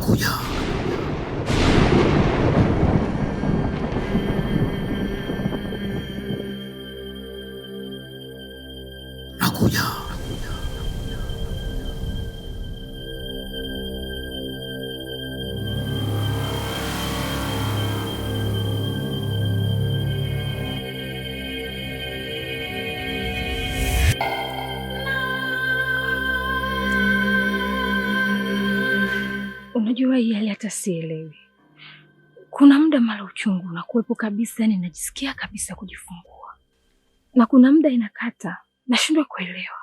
Nakuja. Nakuja. Unajua hii hali hata sielewi. Kuna muda mara uchungu unakuwepo kabisa, yani najisikia kabisa kujifungua, na kuna muda inakata, nashindwa kuelewa.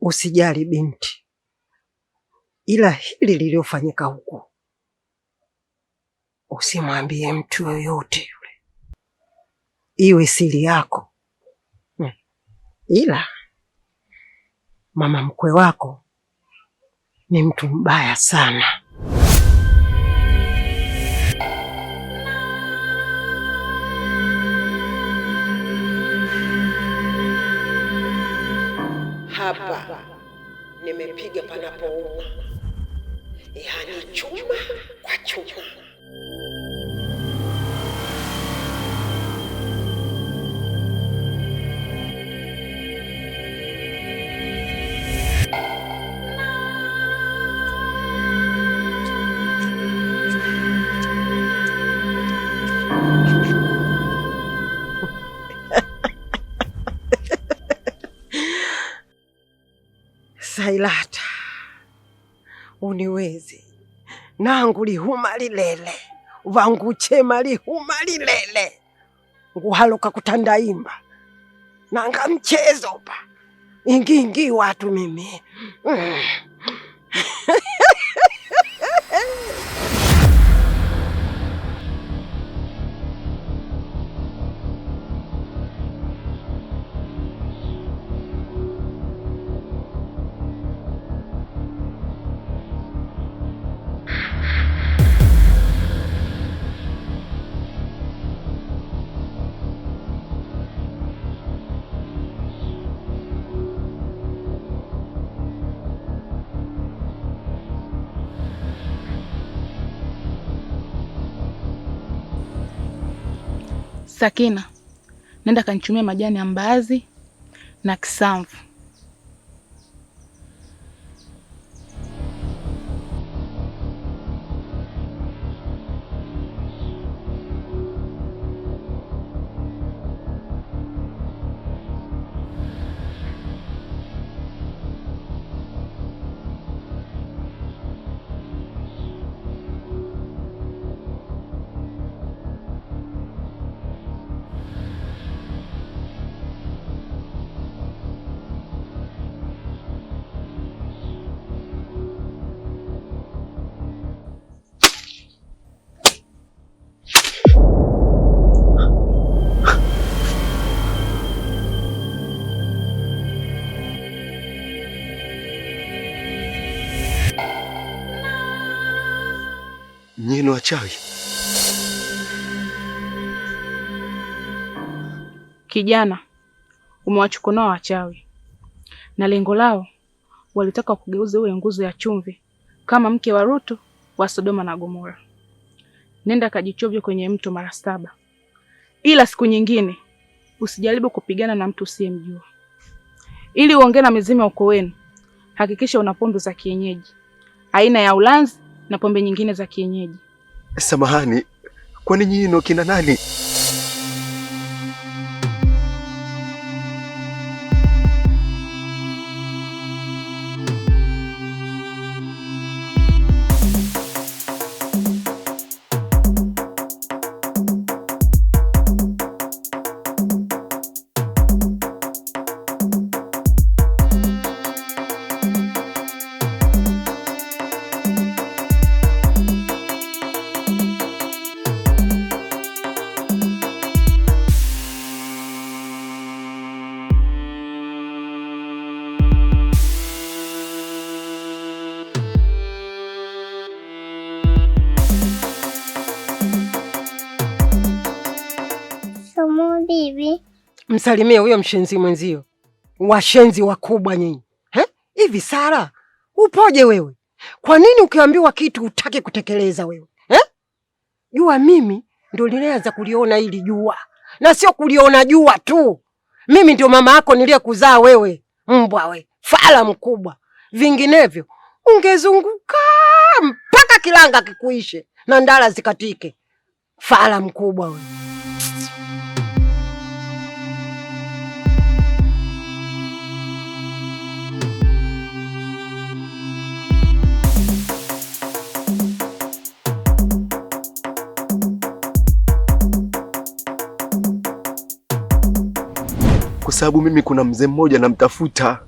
Usijali binti, ila hili liliofanyika huku usimwambie mtu yoyote yule, iwe siri yako. Ila mama mkwe wako ni mtu mbaya sana. Hapa nimepiga panapouma, yaani chuma kwa chuma. Sailata, uniwezi nangu lihuma lilele vangu chema lihuma lilele nguhaloka kutandaimba nanga mchezo pa ingi watu mimi Sakina, nenda kanichumia majani ya mbaazi na kisamvu. Nyinyi wachawi? Kijana, umewachukonoa wachawi, na lengo lao walitaka kugeuza uwe nguzo ya chumvi kama mke wa Rutu wa Sodoma na Gomora. Nenda kajichovye kwenye mto mara 7, ila siku nyingine usijaribu kupigana na mtu usiyemjua. Ili uongee na mizimu ya ukoo wenu, hakikisha una pombe za kienyeji aina ya ulanzi na pombe nyingine za kienyeji. Samahani, kwani nyinyi kina nani? Bibi, msalimie huyo mshenzi mwenzio. Washenzi wakubwa nyinyi. Hivi Sara, upoje wewe? Kwa nini ukiambiwa kitu hutaki kutekeleza wewe? Jua mimi ndio nilianza kuliona hili jua. Na sio kuliona jua tu. Mimi ndio mama yako niliyekuzaa wewe. Mbwa we, fala mkubwa. Vinginevyo ungezunguka mpaka kilanga kikuishe na ndala zikatike. Fala mkubwa we. Kwa sababu mimi kuna mzee mmoja namtafuta,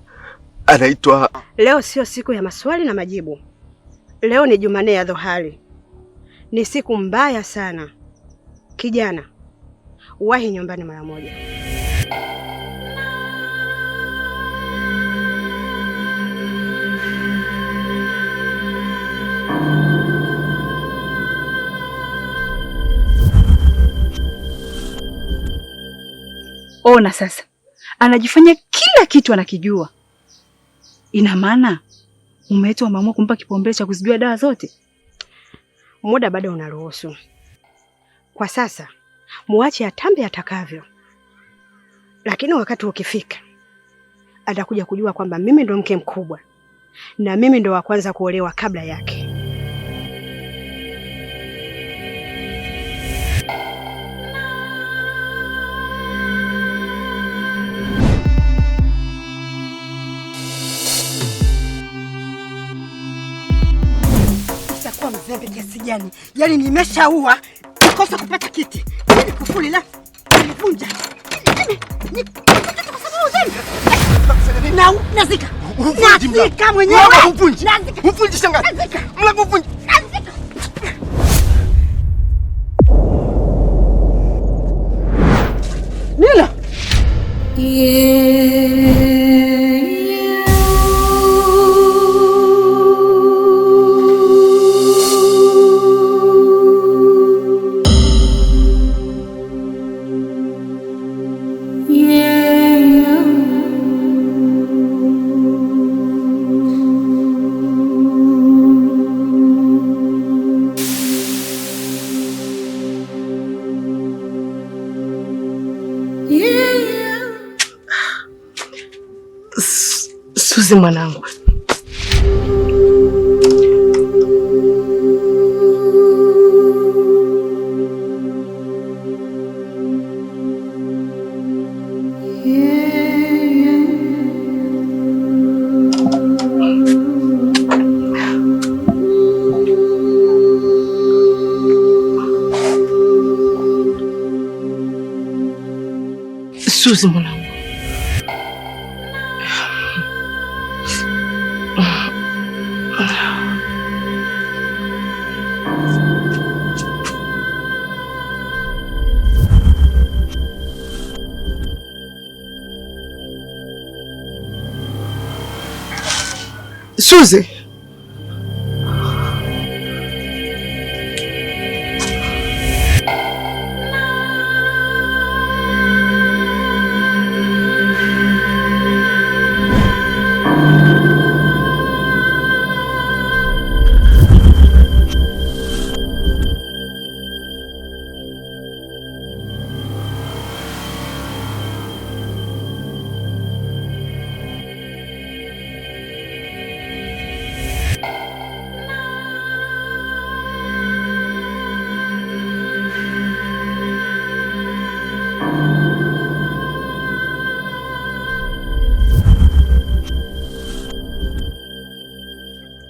anaitwa... Leo sio siku ya maswali na majibu. Leo ni Jumanne ya dhohari. Ni siku mbaya sana. Kijana, wahi nyumbani mara moja. Ona sasa, anajifanya kila kitu anakijua. Ina maana mume wetu ameamua kumpa kipaumbele cha kuzijua dawa zote? Muda bado unaruhusu. Kwa sasa muache atambe atakavyo, lakini wakati ukifika atakuja kujua kwamba mimi ndo mke mkubwa na mimi ndo wa kwanza kuolewa kabla yake. Kwa mzembe kiasi gani? Yaani nimeshaua kosa kupata kiti. Ni kufuli la nivunja. Na nazika. Nazika mwenyewe. Mvunji shangazi. Mlango mvunji. Nila. Suzi mwanangu. Suzi mwanangu. Suzi.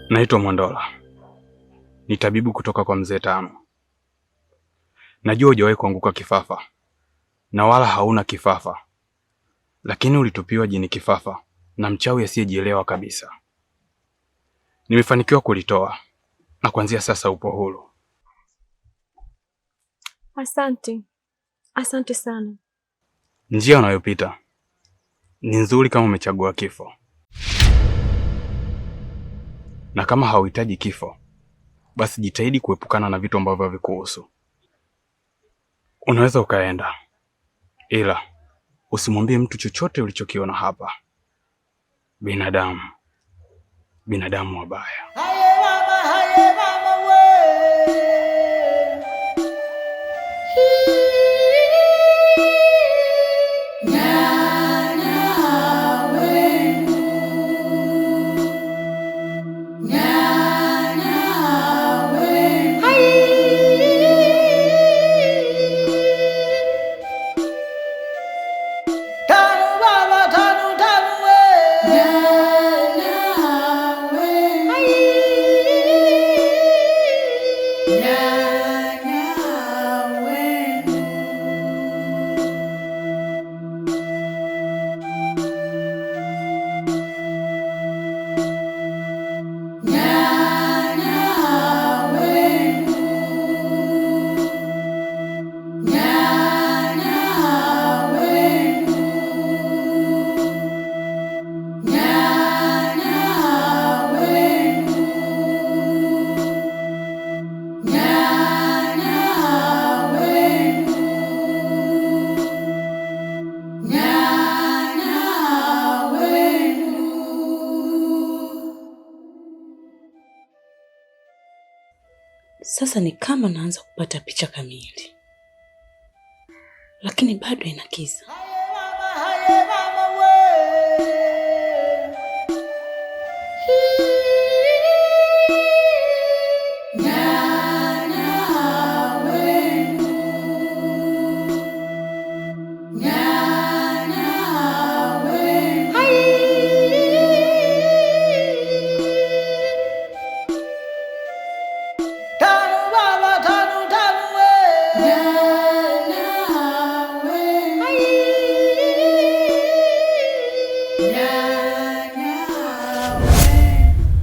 Naitwa Mwandola. Ni tabibu kutoka kwa mzee Tano. Najua hujawahi kuanguka kifafa na wala hauna kifafa, lakini ulitupiwa jini kifafa na mchawi asiyejielewa kabisa. Nimefanikiwa kulitoa na kuanzia sasa upo huru. Asante. Asante sana. Njia unayopita ni nzuri kama umechagua kifo. Na kama hauhitaji kifo, basi jitahidi kuepukana na vitu ambavyo havikuhusu. Unaweza ukaenda, ila usimwambie mtu chochote ulichokiona hapa. Binadamu wabaya. Sasa ni kama naanza kupata picha kamili, lakini bado ina giza.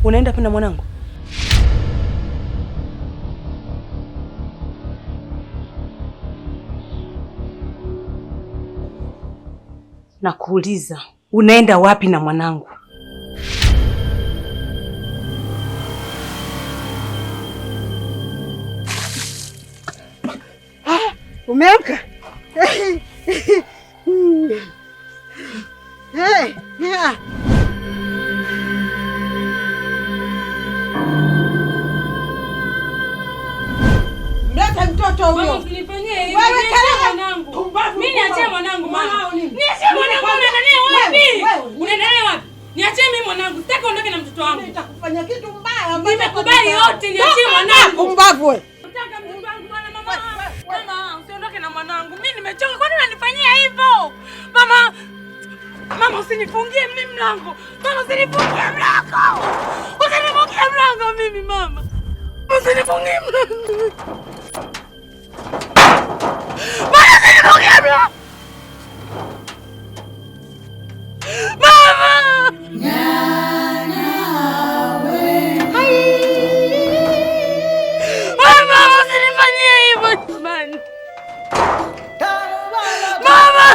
Unaenda pina mwanangu? Nakuuliza, unaenda wapi na mwanangu? Umeamka? Hey, yeah. Mleta mtoto huyo. Mama usinifanyie hivi. Wewe mwanangu. Mimi niachie mwanangu mama. Niachie mwanangu, unaendelea wapi? Unaendelea wapi? Niachie mimi mwanangu. Sitaki uondoke na mtoto wangu. Nitakufanya kitu mbaya. Nimekubali yote, niachie mwanangu. Pumbavu wewe. Nataka mtoto wangu bwana mama. Mama, usiondoke na mwanangu. Mimi nimechoka. Kwani unanifanyia hivyo? Mama. Mama usinifungie mimi mlango. Mama usinifungie mlango. Usinifungie mlango mimi mama. Usinifungie mlango. Mama usinifungie mlango. Mama. Mama usinifanyie hivyo jamani. Mama.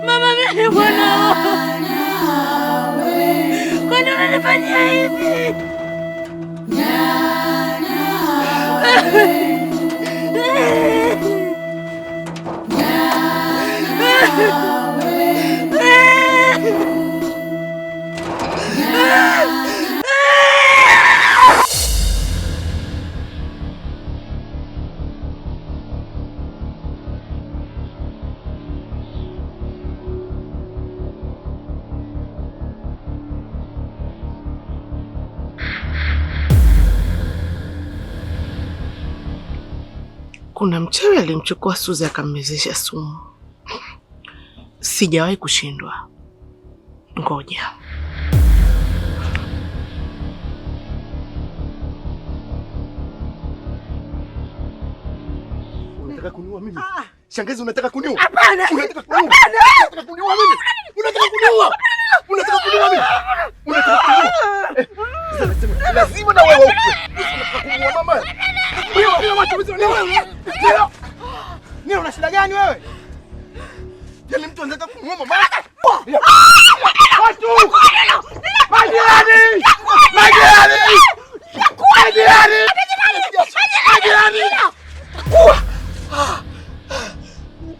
Mama mimi mwanao. Kwani unanifanyia hivi? Kuna mchawi alimchukua Suzi akammezesha sumu. Sijawahi kushindwa. Ngoja. Unataka kuniua mimi? Shangazi, unataka kuniua? Hapana. Unataka kuniua? Unataka kuniua mimi? Unataka kuniua? Unataka kuniua mimi? Unataka kuniua? Sasa nasema lazima na wewe ufe. Unataka kuniua mama? Wewe una shida gani wewe? Yaani mtu anataka kuniua mama? Watu! Majirani! Majirani! Majirani! Majirani!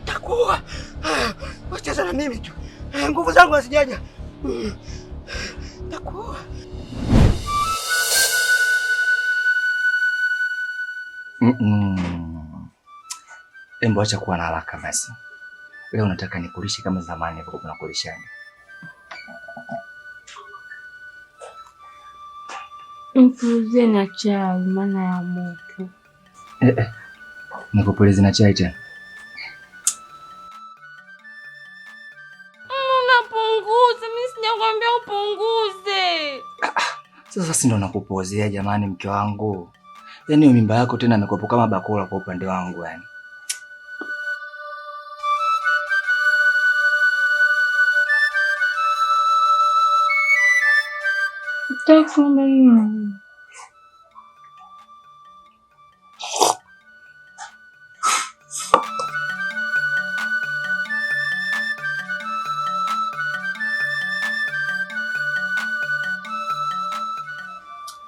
Takuwa. Wacha na mimi tu. Nguvu zangu hazijaja. Takuwa. Embo, acha kuwa na haraka basi. Leo nataka nikulishe kama zamani hapo tunakulishana. Mpuzie na chai maana ya moto. Nikupuleze na chai tena. Unapunguza, mimi sijakwambia upunguze. Sasa si ndo nakupozea jamani mke wangu. Yaani mimba yako tena imekuwa kama bakora kwa upande wangu yani.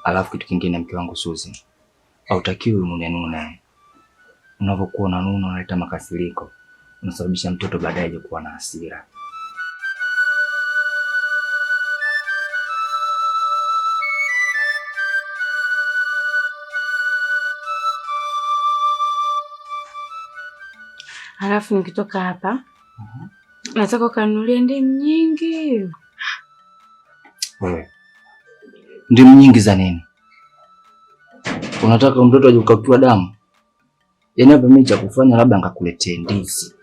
Alafu kitu kingine mke wangu Suzi, hautakiwi unune. Unapokuwa unanuna unaleta makasiriko, unasababisha mtoto baadaye aje kuwa na hasira. Alafu nikitoka hapa, nataka ukanunulie ndimu nyingi. Wewe, ndimu nyingi za nini? Unataka mtoto aje ukakiwa damu? Yaani hapa mimi cha kufanya labda ngakuletee ndizi.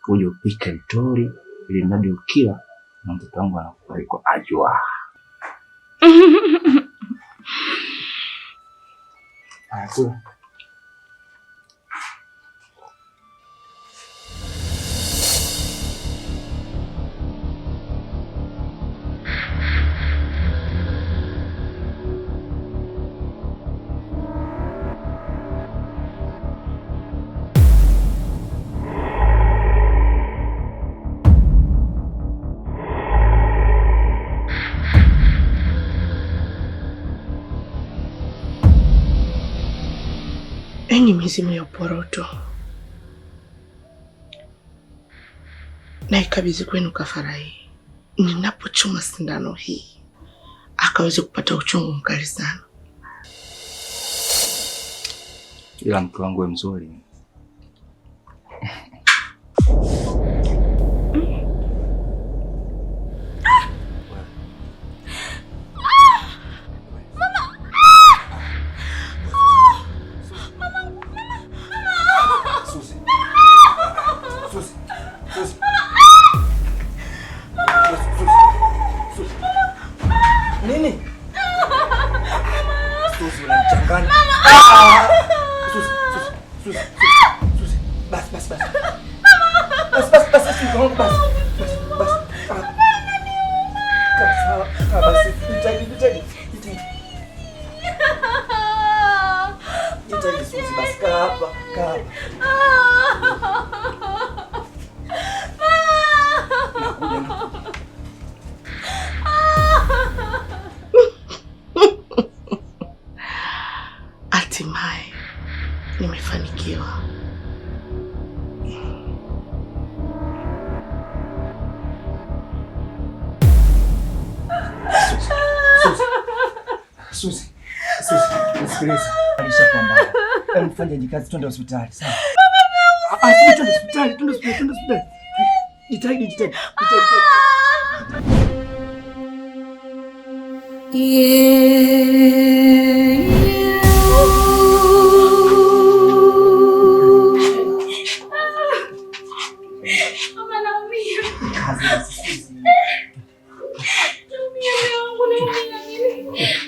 Uje upike mtori ili mradi ukila na mtoto wangu anakuwa ajua. Afu Enyi mizimu ya uporoto, na ikabidhi kwenu kafara hii. Ninapochoma sindano hii akaweze kupata uchungu mkali sana. Ila mke wangu we mzuri. Hatimaye nimefanikiwa. Suzi, nisikilize. Alishakwambia. Mfanye jikazi twende hospitali, sawa? Twende hospitali. Jitahidi.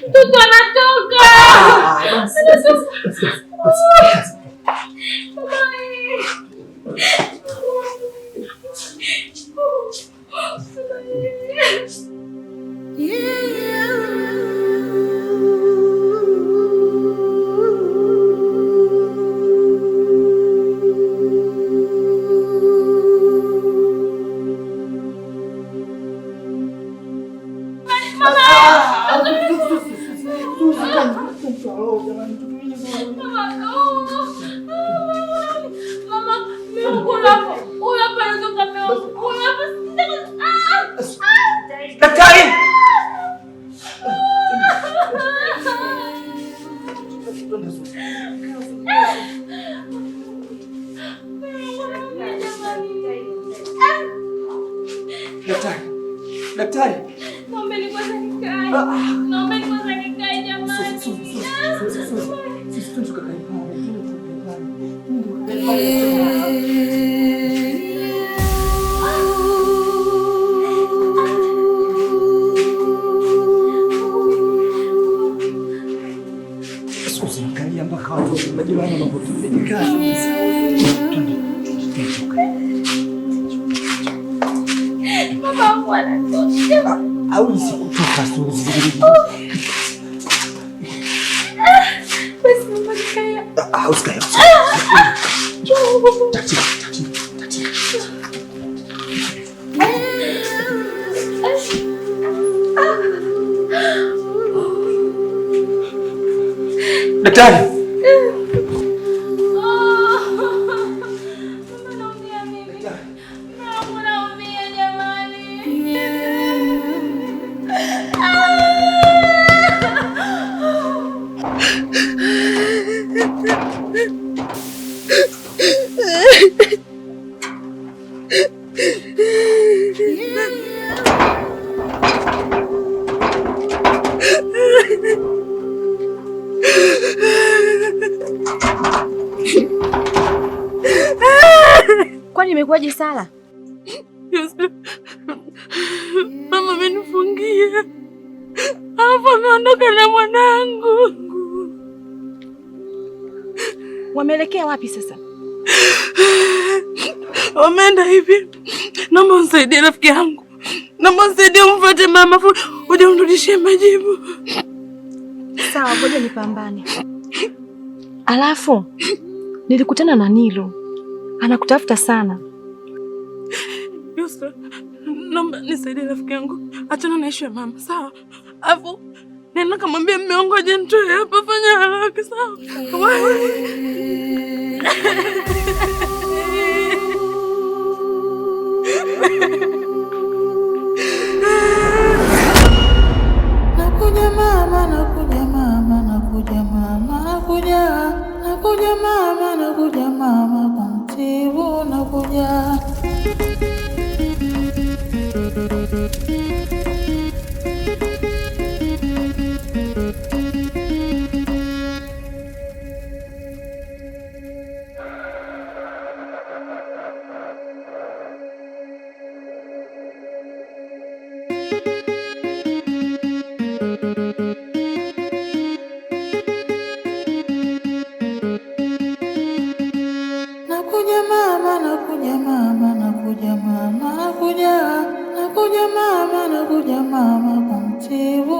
Mtoto anatoka. Daktari. Naombeni kwanza nikae. Naombeni kwanza nikae jamani. Usiangalia mpaka watu majirani wanapotuka. Mama anatosha. Au sikutoka Suzi. Basi mama nikae. Usikae. Tati. Daktari. Kwani imekuwaje Sala? Mama amenifungia. Alafu ameondoka na mwanangu. Wameelekea wapi sasa? Wameenda hivi. Naomba unisaidie rafiki yangu. Naomba unisaidie umfuate mama uje unirudishie majibu. Sawa, ngoja nipambane. Alafu nilikutana na Nilo. Anakutafuta sana. Yusra, naomba nisaidie rafiki yangu. Achana na issue ya mama, sawa? Alafu nenda kamwambia mume wangu aje nitoe hapa, fanya haraka, sawa? Nakuja mama, nakuja mama, nakuja mama, nakuja mama, nakuja mama, kumtibu nakuja. Nakuja mama, nakuja mama, nakuja mama, nakuja mama, nakuja mama, kumtibu